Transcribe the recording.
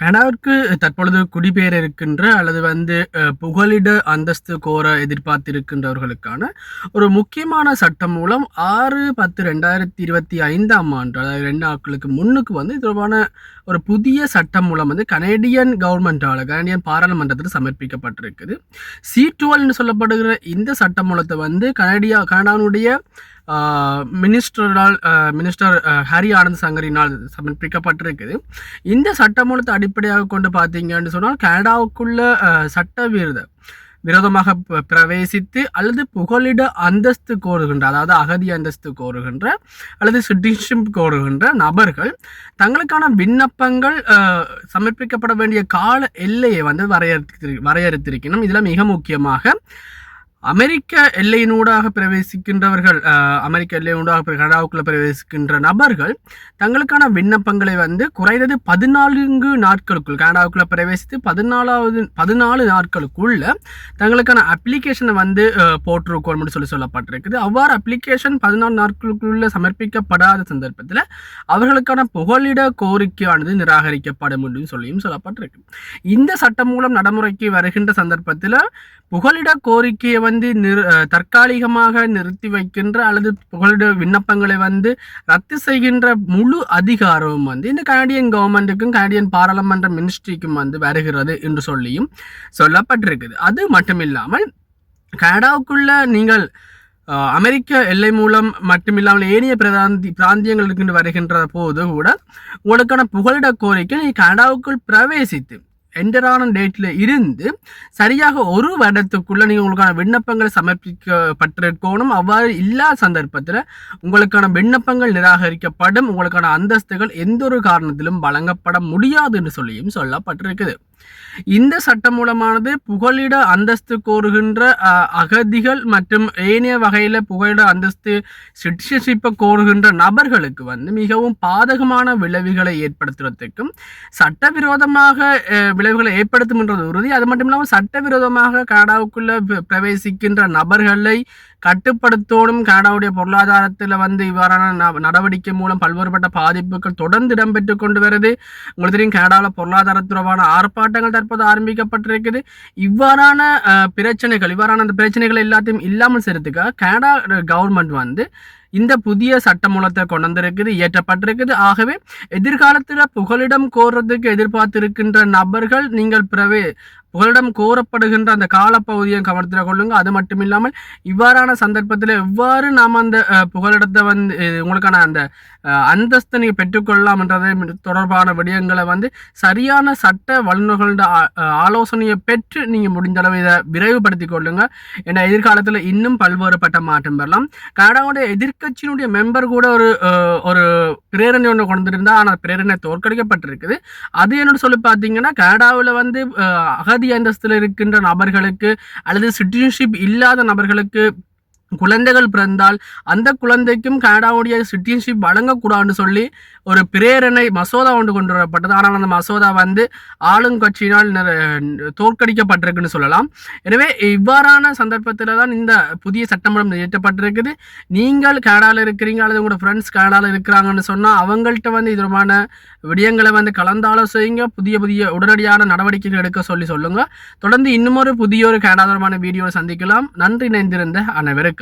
கனடாவிற்கு தற்பொழுது குடிபெயர இருக்கின்ற அல்லது புகலிட அந்தஸ்து கோர எதிர்பார்த்திருக்கின்றவர்களுக்கான ஒரு முக்கியமான சட்டம் மூலம் 6/10/2025 ஆண்டு, அதாவது 2 நாட்களுக்கு முன்னுக்கு இது தொடர்பான ஒரு புதிய சட்டம் மூலம் கனேடியன் கவர்மெண்டால் கனேடியன் பாராளுமன்றத்தில் சமர்ப்பிக்கப்பட்டிருக்குது. C12 சொல்லப்படுகிற இந்த சட்ட மூலத்தை கனடாவுடைய மினிஸ்டர் ஹரி ஆனந்த் சங்கரினால் சமர்ப்பிக்கப்பட்டிருக்குது. இந்த சட்டமூலத்தை அடிப்படையாக கொண்டு பார்த்தீங்கன்னு சொன்னால் கனடாவுக்குள்ள விரோதமாக பிரவேசித்து அல்லது புகலிட அந்தஸ்து கோருகின்ற, அதாவது அகதி அந்தஸ்து கோருகின்ற அல்லது சிட்டிசன்ஷிப் கோருகின்ற நபர்கள் தங்களுக்கான விண்ணப்பங்கள் சமர்ப்பிக்கப்பட வேண்டிய கால எல்லையை வரையறுத்திருக்கணும். இதில் மிக முக்கியமாக அமெரிக்க எல்லையினூடாக பிரவேசிக்கின்றவர்கள், கனடாவுக்குள்ள பிரவேசிக்கின்ற நபர்கள் தங்களுக்கான விண்ணப்பங்களை குறைந்தது 14 நாட்களுக்குள், கனடாவுக்குள்ள பிரவேசித்து 14 நாட்களுக்குள்ள தங்களுக்கான அப்ளிகேஷனை போட்டிருக்கோம்னு சொல்லப்பட்டிருக்குது. அவ்வாறு அப்ளிகேஷன் 14 நாட்களுக்குள்ள சமர்ப்பிக்கப்படாத சந்தர்ப்பத்தில் அவர்களுக்கான புகலிட கோரிக்கையானது நிராகரிக்கப்படும் என்று சொல்லப்பட்டிருக்கு. இந்த சட்டம் மூலம் நடைமுறைக்கு வருகின்ற சந்தர்ப்பத்தில் புகலிட கோரிக்கையை தற்காலிகமாக நிறுத்தி வைக்கின்ற அல்லது புகலிட விண்ணப்பங்களை ரத்து செய்கின்ற முழு அதிகாரமும் இந்த கனடியன் கவர்மெண்ட்டுக்கும் கனடியன் பாராளுமன்ற மினிஸ்ட்ரிக்கும் வருகிறது என்று சொல்லப்பட்டிருக்குது. அது மட்டுமில்லாமல் கனடாவுக்குள்ள நீங்கள் அமெரிக்க எல்லை மூலம் மட்டுமில்லாமல் ஏனைய பிராந்தியங்கள் இருக்கின்ற வருகின்ற போது கூட உங்களுக்கான புகலிட கோரிக்கை நீங்கள் கனடாவுக்குள் பிரவேசித்து என்டரான டேட்டில் இருந்து சரியாக ஒரு வருடத்துக்குள்ள நீங்கள் உங்களுக்கான விண்ணப்பங்களை சமர்ப்பிக்கப்பட்டிருக்கணும். அவ்வாறு இல்லாத சந்தர்ப்பத்தில் உங்களுக்கான விண்ணப்பங்கள் நிராகரிக்கப்படும், உங்களுக்கான அந்தஸ்துகள் எந்த ஒரு காரணத்திலும் வழங்கப்பட முடியாது என்று சொல்லப்பட்டிருக்குது. இந்த சட்டம் மூலமானது புகலிட அந்தஸ்து கோருகின்ற அகதிகள் மற்றும் ஏனைய வகையில் புகலிட அந்தஸ்து சிட்டிசன்ஷிப்பை கோருகின்ற நபர்களுக்கு மிகவும் பாதகமான விளைவுகளை ஏற்படுத்துவதற்கும் சட்டவிரோதமாக விளைவுகளை ஏற்படுத்தும்ன்றது உறுதி. அது மட்டும் இல்லாமல் சட்டவிரோதமாக கனடாவுக்குள்ள பிரவேசிக்கின்ற நபர்களை கட்டுப்படுத்தோடும். கனடாவுடைய பொருளாதாரத்தில் இவ்வாறான நடவடிக்கை மூலம் பல்வேறுபட்ட பாதிப்புகள் தொடர்ந்து இடம்பெற்று கொண்டு வருது. உங்களுக்கு தெரியும், கனடாவில் பொருளாதார தொடர்பான ஆர்ப்பாட்டங்கள் தற்போது ஆரம்பிக்கப்பட்டிருக்குது. இவ்வாறான அந்த பிரச்சனைகள் எல்லாத்தையும் இல்லாமல் செய்யறதுக்காக கனடா கவர்மெண்ட் இந்த புதிய சட்ட மூலத்தை கொண்டு வந்திருக்குது, இயற்றப்பட்டிருக்குது. ஆகவே எதிர்காலத்தில் புகலிடம் கோர்றதுக்கு எதிர்பார்த்திருக்கின்ற நபர்கள் நீங்கள் புகலிடம் கோரப்படுகின்ற அந்த காலப்பகுதியை கவனத்தில் கொள்ளுங்க. அது மட்டும் இல்லாமல் இவ்வாறான சந்தர்ப்பத்தில் எவ்வாறு நாம் அந்த புகலிடத்தை உங்களுக்கான அந்த அந்தஸ்தை நீங்கள் பெற்றுக்கொள்ளலாம் என்றதை தொடர்பான விடயங்களை சரியான சட்ட வல்லுநர்களோட ஆலோசனையை பெற்று நீங்கள் முடிந்த அளவு இதை விரைவுபடுத்தி கொள்ளுங்க. ஏன்னா எதிர்காலத்தில் இன்னும் பல்வேறுபட்ட மாற்றம் பெறலாம். கனடாவுடைய எதிர்கட்சியினுடைய மெம்பர் கூட ஒரு பிரேரணை ஒன்று கொண்டிருந்தா, ஆனால் பிரேரணை தோற்கடிக்கப்பட்டிருக்குது. அது என்னன்னு சொல்லி பார்த்தீங்கன்னா, கனடாவில் அகதி அந்தஸ்தில் இருக்கின்ற நபர்களுக்கு அல்லது சிட்டிசன்ஷிப் இல்லாத நபர்களுக்கு குழந்தைகள் பிறந்தால் அந்த குழந்தைக்கும் கனடாவுடைய சிட்டிசன்ஷிப் வழங்கக்கூடாதுன்னு சொல்லி ஒரு பிரேரணை மசோதா ஒன்று கொண்டு வரப்பட்டது. ஆனால் அந்த மசோதா ஆளுங்கட்சியினால் தோற்கடிக்கப்பட்டிருக்குன்னு சொல்லலாம். எனவே இவ்வாறான சந்தர்ப்பத்தில் தான் இந்த புதிய சட்டமன்றம் இயற்றப்பட்டிருக்குது. நீங்கள் கனடாவில் இருக்கிறீங்க அல்லது உங்களோட ஃப்ரெண்ட்ஸ் கனடாவில் இருக்கிறாங்கன்னு சொன்னால் அவங்கள்ட்ட இதுமான விடயங்களை கலந்தாலோசிங்க. புதிய உடனடியான நடவடிக்கைகள் எடுக்க சொல்லுங்க. தொடர்ந்து இன்னும் ஒரு புதிய கனடா தொடர்பான வீடியோவை சந்திக்கலாம். நன்றி. இணைந்திருந்த அனைவருக்கும்